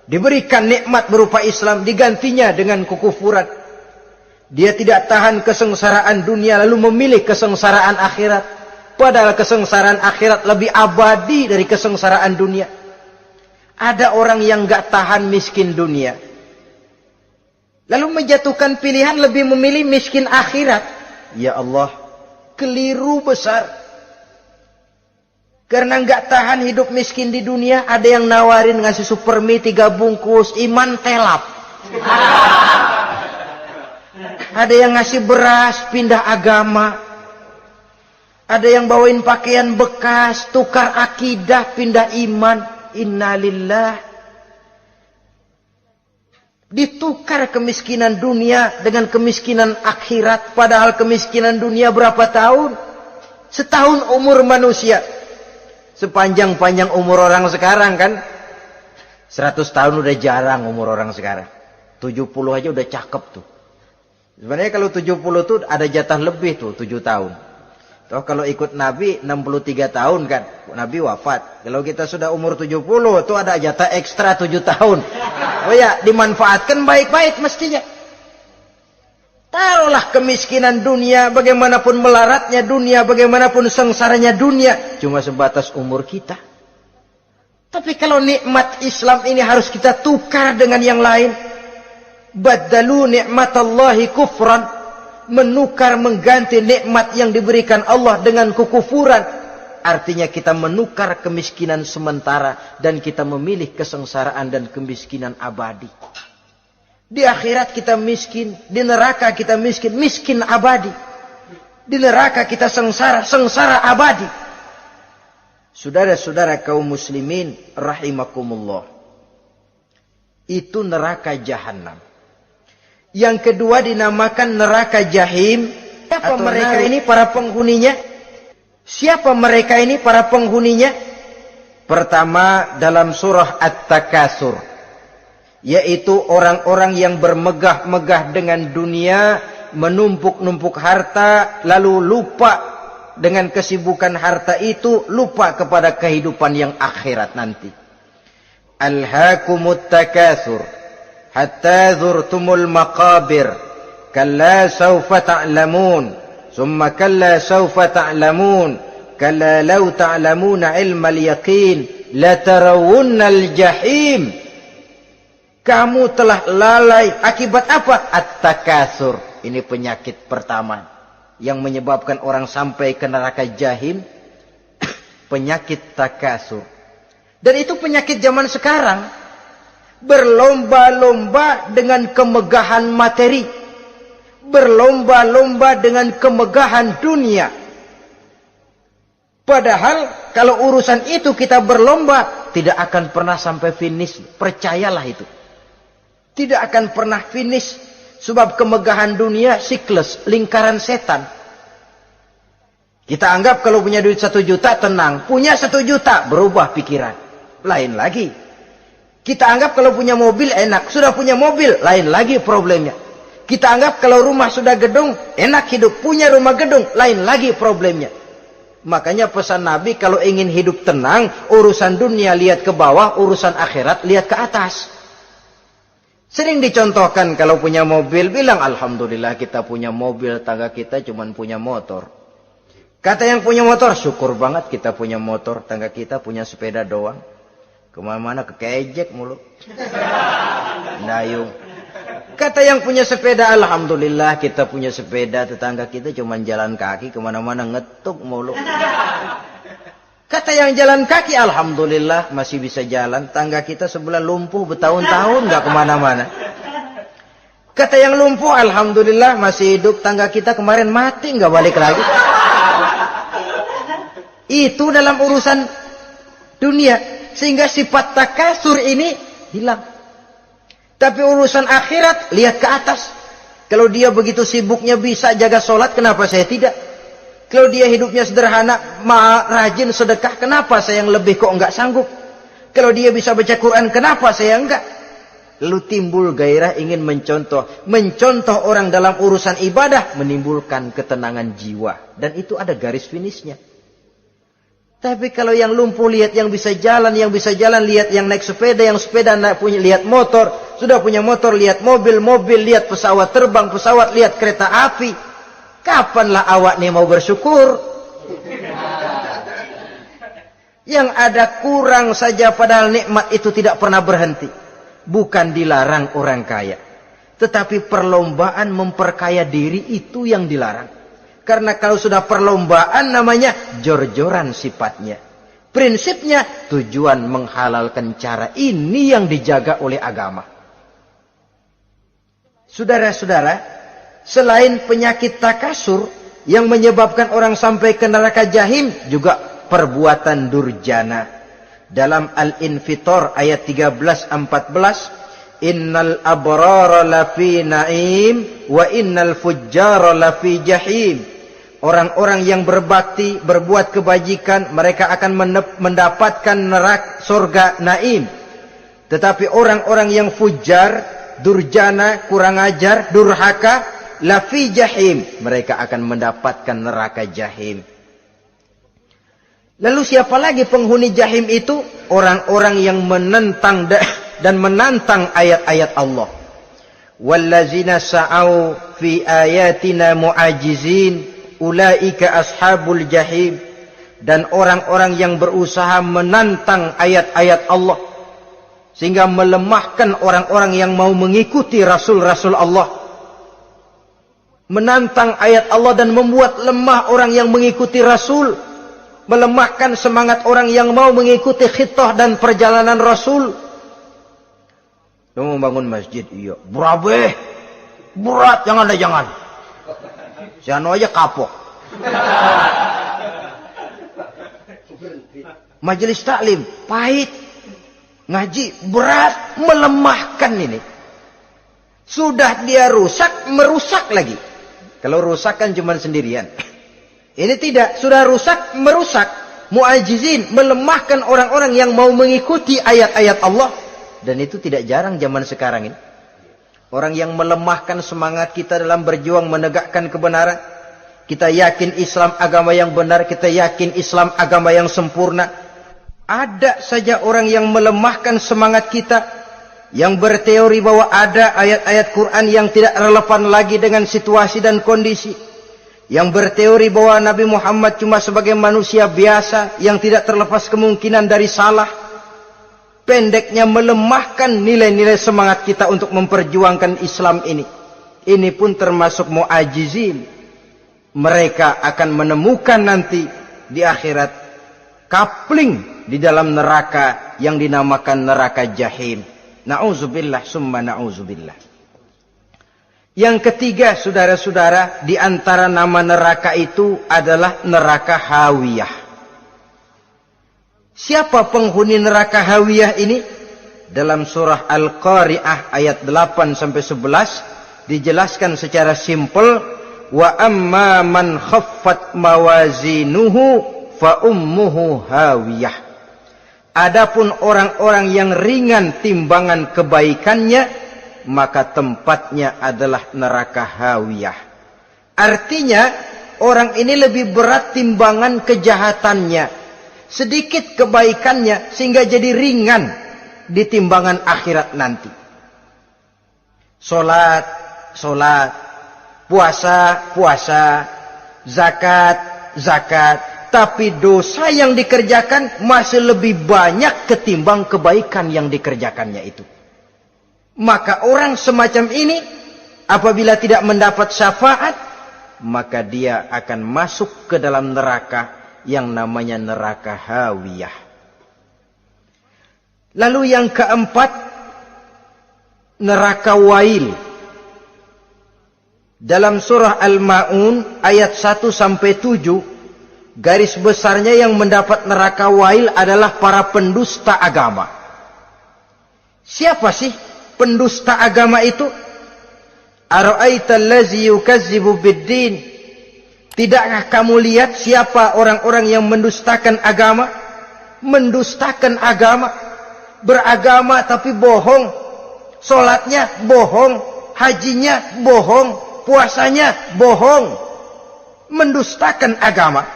Diberikan nikmat berupa Islam, digantinya dengan kekufuran. Dia tidak tahan kesengsaraan dunia lalu memilih kesengsaraan akhirat. Padahal kesengsaraan akhirat lebih abadi dari kesengsaraan dunia. Ada orang yang gak tahan miskin dunia, lalu menjatuhkan pilihan lebih memilih miskin akhirat. Ya Allah, keliru besar. Karena nggak tahan hidup miskin di dunia, ada yang nawarin ngasih super mie 3 bungkus, iman telap. Ada yang ngasih beras, pindah agama. Ada yang bawain pakaian bekas, tukar akidah, pindah iman. Innalillah. Ditukar kemiskinan dunia dengan kemiskinan akhirat. Padahal kemiskinan dunia berapa tahun? Setahun umur manusia. Sepanjang-panjang umur orang sekarang kan. 100 tahun udah jarang umur orang sekarang. 70 aja udah cakep tuh. Sebenarnya kalau 70 tuh ada jatah lebih tuh, 7 tahun. Toh kalau ikut Nabi 63 tahun kan, Nabi wafat. Kalau kita sudah umur 70 tuh ada jatah ekstra 7 tahun. Oh ya, dimanfaatkan baik-baik mestinya. Taruhlah kemiskinan dunia, bagaimanapun melaratnya dunia, bagaimanapun sengsaranya dunia, cuma sebatas umur kita. Tapi kalau nikmat Islam ini harus kita tukar dengan yang lain. Baddalu ni'matallahi kufran. Menukar, mengganti nikmat yang diberikan Allah dengan kekufuran. Artinya kita menukar kemiskinan sementara dan kita memilih kesengsaraan dan kemiskinan abadi. Di akhirat kita miskin, di neraka kita miskin, miskin abadi. Di neraka kita sengsara, sengsara abadi. Saudara-saudara kaum muslimin rahimakumullah. Itu neraka jahanam. Yang kedua dinamakan neraka jahim. Siapa mereka ini para penghuninya? Siapa mereka ini para penghuninya? Pertama dalam surah At-Takasur, yaitu orang-orang yang bermegah-megah dengan dunia, menumpuk-numpuk harta, lalu lupa dengan kesibukan harta itu, lupa kepada kehidupan yang akhirat nanti. Alhaakumut takasur hatta zurtumul maqabir kalla sawfa ta'lamun summa kalla sawfa ta'lamun kalla law ta'lamuna ilmal yaqin latarawunnal jahim. Kamu telah lalai akibat apa? At-takasur. Ini penyakit pertama yang menyebabkan orang sampai ke neraka jahim. Penyakit takasur. Dan itu penyakit zaman sekarang. Berlomba-lomba dengan kemegahan materi, berlomba-lomba dengan kemegahan dunia. Padahal kalau urusan itu kita berlomba, tidak akan pernah sampai finish. Percayalah itu, tidak akan pernah finish. Sebab kemegahan dunia siklus, lingkaran setan. Kita anggap kalau punya duit 1 juta tenang, punya 1 juta berubah pikiran, lain lagi. Kita anggap kalau punya mobil enak, sudah punya mobil, lain lagi problemnya. Kita anggap kalau rumah sudah gedung, enak hidup, punya rumah gedung, lain lagi problemnya. Makanya pesan Nabi kalau ingin hidup tenang, urusan dunia lihat ke bawah, urusan akhirat lihat ke atas. Sering dicontohkan kalau punya mobil, bilang alhamdulillah kita punya mobil, tangga kita cuma punya motor. Kata yang punya motor, syukur banget kita punya motor, tangga kita punya sepeda doang. Kemana-mana kekejek mulu. Dayung. Kata yang punya sepeda, alhamdulillah kita punya sepeda, tetangga kita cuma jalan kaki, kemana-mana ngetuk mulu. Kata yang jalan kaki, alhamdulillah masih bisa jalan, tangga kita sebelah lumpuh bertahun-tahun gak kemana-mana. Kata yang lumpuh, alhamdulillah masih hidup, tangga kita kemarin mati gak balik lagi. Itu dalam urusan dunia. sehingga sifat takasur ini hilang. Tapi urusan akhirat, lihat ke atas. Kalau dia begitu sibuknya bisa jaga sholat, kenapa saya tidak? Kalau dia hidupnya sederhana, rajin sedekah, kenapa saya yang lebih kok enggak sanggup? Kalau dia bisa baca Quran, kenapa saya enggak? Lalu timbul gairah ingin mencontoh. Mencontoh orang dalam urusan ibadah menimbulkan ketenangan jiwa. Dan itu ada garis finishnya. Tapi kalau yang lumpuh lihat yang bisa jalan lihat yang naik sepeda, yang sepeda punya lihat motor, sudah punya motor lihat mobil, lihat pesawat terbang, pesawat lihat kereta api. Kapanlah awak nih mau bersyukur? Yang ada kurang saja padahal nikmat itu tidak pernah berhenti. Bukan dilarang orang kaya, tetapi perlombaan memperkaya diri itu yang dilarang. Karena kalau sudah perlombaan namanya jor-joran sifatnya. Prinsipnya tujuan menghalalkan cara ini yang dijaga oleh agama. Saudara-saudara, selain penyakit takasur yang menyebabkan orang sampai ke neraka jahim, juga perbuatan durjana. Dalam Al-Infitor ayat 13-14, innal abrara lafi na'im wa innal fujjara lafi jahim. Orang-orang yang berbakti, berbuat kebajikan, mereka akan mendapatkan neraka surga naim. Tetapi orang-orang yang fujar, durjana, kurang ajar, durhaka, lafi jahim, mereka akan mendapatkan neraka jahim. Lalu siapa lagi penghuni jahim itu? Orang-orang yang menentang dan menantang ayat-ayat Allah. Wallazina sa'au fi ayatina mu'ajizin ulaika ashabul jahim. Dan orang-orang yang berusaha menantang ayat-ayat Allah sehingga melemahkan orang-orang yang mau mengikuti rasul-rasul Allah. Menantang ayat Allah dan membuat lemah orang yang mengikuti rasul. Melemahkan semangat orang yang mau mengikuti khitah dan perjalanan Rasul. Lu mau bangun masjid, iya. Berabe, berat, jangan. Si anu aja kapok. Majelis taklim, pahit. Ngaji, berat, melemahkan ini. Sudah dia rusak, merusak lagi. Kalau rusak kan cuma sendirian. Ini tidak, sudah rusak, merusak, mu'ajizin, melemahkan orang-orang yang mau mengikuti ayat-ayat Allah. Dan itu tidak jarang zaman sekarang ini. Orang yang melemahkan semangat kita dalam berjuang menegakkan kebenaran. Kita yakin Islam agama yang benar, kita yakin Islam agama yang sempurna. Ada saja orang yang melemahkan semangat kita, yang berteori bahwa ada ayat-ayat Quran yang tidak relevan lagi dengan situasi dan kondisi. Yang berteori bahwa Nabi Muhammad cuma sebagai manusia biasa yang tidak terlepas kemungkinan dari salah. Pendeknya melemahkan nilai-nilai semangat kita untuk memperjuangkan Islam ini. Ini pun termasuk mu'ajizin. Mereka akan menemukan nanti di akhirat kapling di dalam neraka yang dinamakan neraka jahim. Na'udzubillah summa na'udzubillah. Yang ketiga, saudara-saudara, di antara nama neraka itu adalah neraka hawiyah. Siapa penghuni neraka hawiyah ini? Dalam surah Al-Qari'ah ayat 8-11 dijelaskan secara simpel, wa amma man khaffat mawazinuhu fa ummuhu hawiyah. Adapun orang-orang yang ringan timbangan kebaikannya, maka tempatnya adalah neraka hawiyah. Artinya orang ini lebih berat timbangan kejahatannya, sedikit kebaikannya, sehingga jadi ringan di timbangan akhirat nanti. Salat, puasa, zakat, tapi dosa yang dikerjakan masih lebih banyak ketimbang kebaikan yang dikerjakannya itu. Maka orang semacam ini apabila tidak mendapat syafaat, maka dia akan masuk ke dalam neraka yang namanya neraka hawiyah. Lalu yang keempat, neraka wail. Dalam surah Al-Ma'un ayat 1-7 garis besarnya yang mendapat neraka wail adalah para pendusta agama. Siapa sih pendusta agama itu? Ara'aita allazi yukazzibu biddin. Tidakkah kamu lihat siapa orang-orang yang mendustakan agama? Mendustakan agama, beragama tapi bohong, solatnya bohong, hajinya bohong, puasanya bohong, mendustakan agama.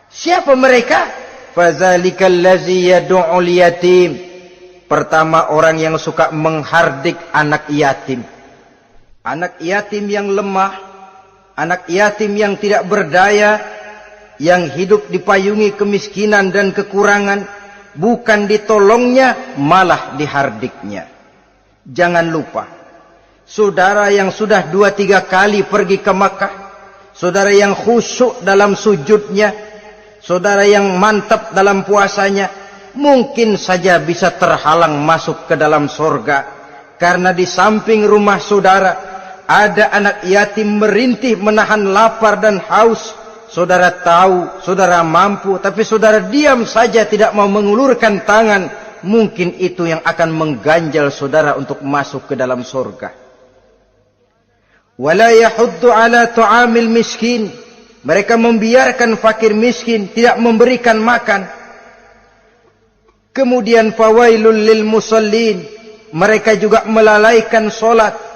Siapa mereka? Fazalikal ladzi yad'ul yatim. Pertama, orang yang suka menghardik anak yatim. Anak yatim yang lemah, anak yatim yang tidak berdaya, yang hidup dipayungi kemiskinan dan kekurangan, bukan ditolongnya, malah dihardiknya. Jangan lupa, saudara yang sudah 2-3 kali pergi ke Makkah, saudara yang khusyuk dalam sujudnya, saudara yang mantap dalam puasanya, mungkin saja bisa terhalang masuk ke dalam surga, karena di samping rumah saudara ada anak yatim merintih menahan lapar dan haus. Saudara tahu, saudara mampu, tapi saudara diam saja, tidak mau mengulurkan tangan. Mungkin itu yang akan mengganjal saudara untuk masuk ke dalam surga. Wala yahuddu ala tu'amil miskin. Mereka membiarkan fakir miskin, tidak memberikan makan. Kemudian fawailul lil musallin. Mereka juga melalaikan solat.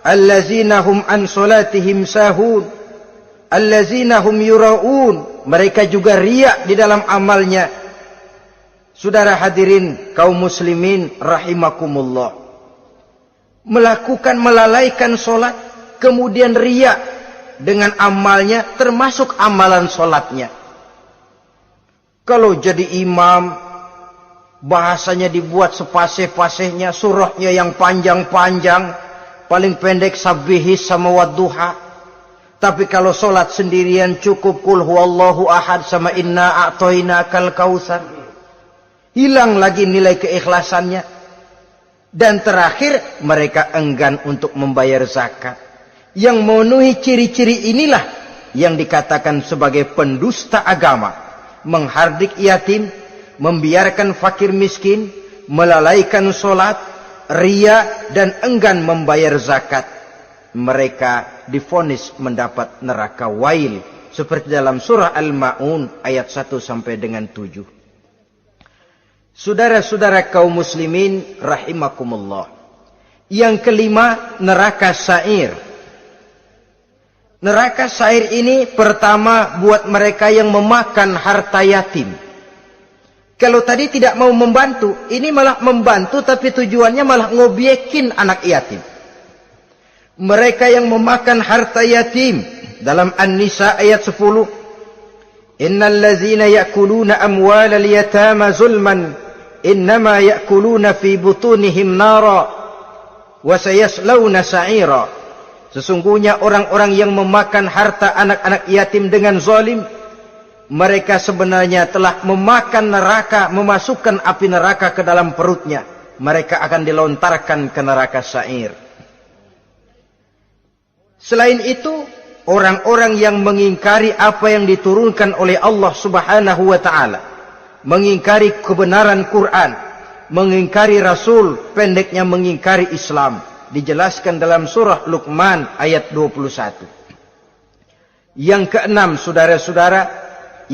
Allazina hum an solatihim sahun. Allazina hum yura'un. Mereka juga riak di dalam amalnya. Saudara hadirin kaum muslimin rahimakumullah. Melalaikan solat, kemudian riak dengan amalnya, termasuk amalan solatnya. Kalau jadi imam, bahasanya dibuat sepasih-pasihnya, surahnya yang panjang-panjang, paling pendek sabbihis sama wadduha. Tapi kalau solat sendirian cukup kul huwallahu ahad sama inna a'toinakal kautsar. Hilang lagi nilai keikhlasannya. Dan terakhir, mereka enggan untuk membayar zakat. Yang memenuhi ciri-ciri inilah yang dikatakan sebagai pendusta agama. Menghardik yatim, membiarkan fakir miskin, melalaikan solat, riya, dan enggan membayar zakat. Mereka divonis mendapat neraka wail seperti dalam surah Al-Ma'un ayat 1 sampai dengan 7. Saudara-saudara kaum muslimin rahimakumullah. Yang kelima, neraka sa'ir. Neraka sa'ir ini pertama buat mereka yang memakan harta yatim. Kalau tadi tidak mau membantu, ini malah membantu tapi tujuannya malah ngobyekin anak yatim. Mereka yang memakan harta yatim dalam An-Nisa ayat 10. Innal ladzina ya'kuluna amwalal yatama zulman innama ya'kuluna fi butunihim nara wa sayaslawna sa'ira. Sesungguhnya orang-orang yang memakan harta anak-anak yatim dengan zalim, mereka sebenarnya telah memakan neraka, memasukkan api neraka ke dalam perutnya. Mereka akan dilontarkan ke neraka sa'ir. Selain itu, orang-orang yang mengingkari apa yang diturunkan oleh Allah Subhanahu wa ta'ala, mengingkari kebenaran Quran, mengingkari Rasul, pendeknya mengingkari Islam, dijelaskan dalam surah Luqman ayat 21. Yang keenam, saudara-saudara,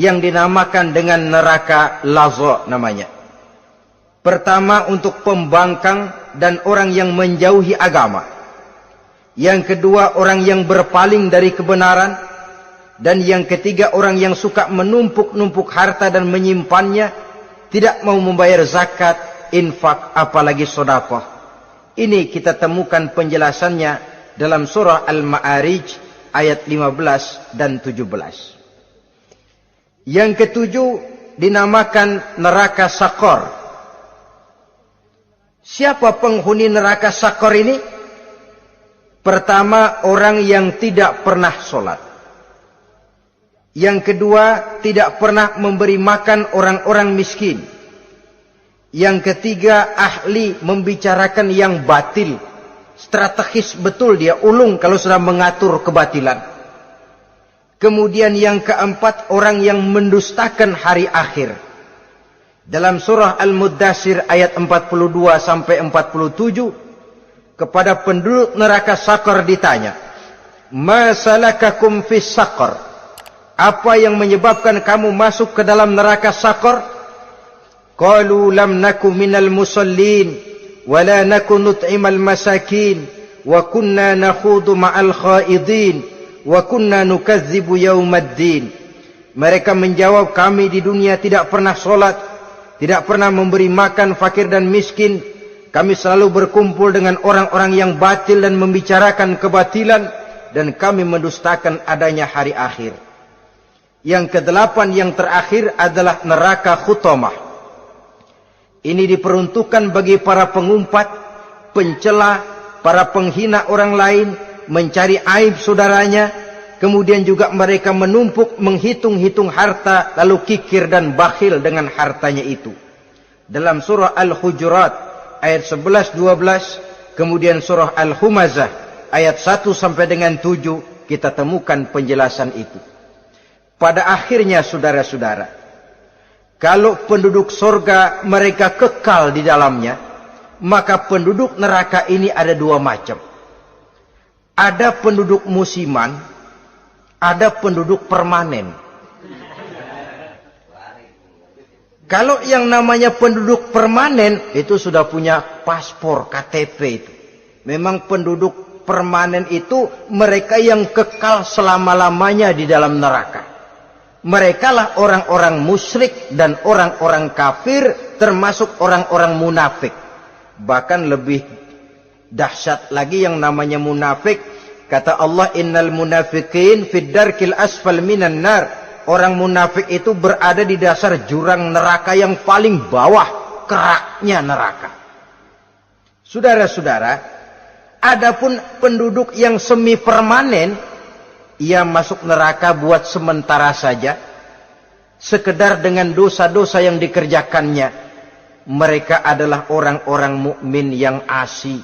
yang dinamakan dengan neraka laza namanya. Pertama, untuk pembangkang dan orang yang menjauhi agama. Yang kedua, orang yang berpaling dari kebenaran. Dan yang ketiga, orang yang suka menumpuk-numpuk harta dan menyimpannya, tidak mau membayar zakat, infak, apalagi sedekah. Ini kita temukan penjelasannya dalam surah Al-Ma'arij ayat 15 dan 17. Yang ketujuh dinamakan neraka Sakor. Siapa penghuni neraka Sakor ini? Pertama, orang yang tidak pernah sholat. Yang kedua, tidak pernah memberi makan orang-orang miskin. Yang ketiga, ahli membicarakan yang batil. Strategis betul dia, ulung kalau sudah mengatur kebatilan. Kemudian yang keempat, orang yang mendustakan hari akhir. Dalam surah Al-Muddatsir ayat 42 sampai 47, kepada penduduk neraka Saqar ditanya, "Ma salakakum fis Saqar?" Apa yang menyebabkan kamu masuk ke dalam neraka Saqar? Qalu lam naku minal musallin wa la naku nut'imal masakin wa kunna nakhudu ma'al khaidin wa kunna nukadzibu yaumaddin. Mereka menjawab, kami di dunia tidak pernah sholat, tidak pernah memberi makan fakir dan miskin. Kami selalu berkumpul dengan orang-orang yang batil dan membicarakan kebatilan, dan kami mendustakan adanya hari akhir. Yang kedelapan, yang terakhir adalah neraka Khutamah. Ini diperuntukkan bagi para pengumpat, pencela, para penghina orang lain, mencari aib saudaranya, kemudian juga mereka menumpuk, menghitung-hitung harta, lalu kikir dan bakhil dengan hartanya itu. Dalam surah Al-Hujurat ayat 11-12, kemudian surah Al-Humazah ayat 1 sampai dengan 7, kita temukan penjelasan itu. Pada akhirnya saudara-saudara, kalau penduduk surga mereka kekal di dalamnya, maka penduduk neraka ini ada dua macam. Ada penduduk musiman, ada penduduk permanen. Kalau yang namanya penduduk permanen, itu sudah punya paspor, KTP itu. Memang penduduk permanen itu mereka yang kekal selama-lamanya di dalam neraka. Mereka lah orang-orang musyrik dan orang-orang kafir, termasuk orang-orang munafik. Bahkan lebih dahsyat lagi yang namanya munafik. Kata Allah, innal munafiqin fid darkil asfal minan nar. Orang munafik itu berada di dasar jurang neraka yang paling bawah, keraknya neraka. Saudara-saudara, adapun penduduk yang semi permanen, ia masuk neraka buat sementara saja, sekedar dengan dosa-dosa yang dikerjakannya. Mereka adalah orang-orang mukmin yang asli,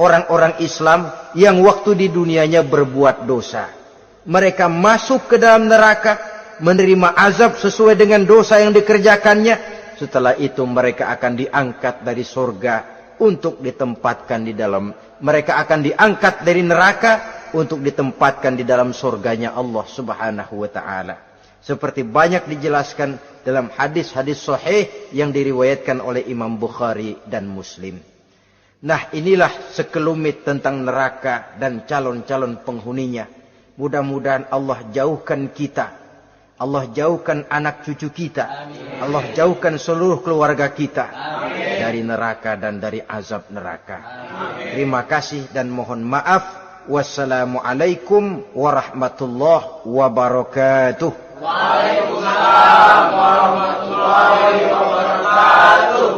orang-orang Islam yang waktu di dunianya berbuat dosa. Mereka masuk ke dalam neraka, menerima azab sesuai dengan dosa yang dikerjakannya. Setelah itu mereka akan diangkat dari surga untuk ditempatkan di dalam, mereka akan diangkat dari neraka untuk ditempatkan di dalam surganya Allah Subhanahu wa taala. Seperti banyak dijelaskan dalam hadis-hadis sahih yang diriwayatkan oleh Imam Bukhari dan Muslim. Nah, inilah sekelumit tentang neraka dan calon-calon penghuninya. Mudah-mudahan Allah jauhkan kita, Allah jauhkan anak cucu kita, amin. Allah jauhkan seluruh keluarga kita, amin, dari neraka dan dari azab neraka. Amin. Terima kasih dan mohon maaf. Wassalamualaikum warahmatullahi wabarakatuh. Waalaikumsalam warahmatullahi wabarakatuh.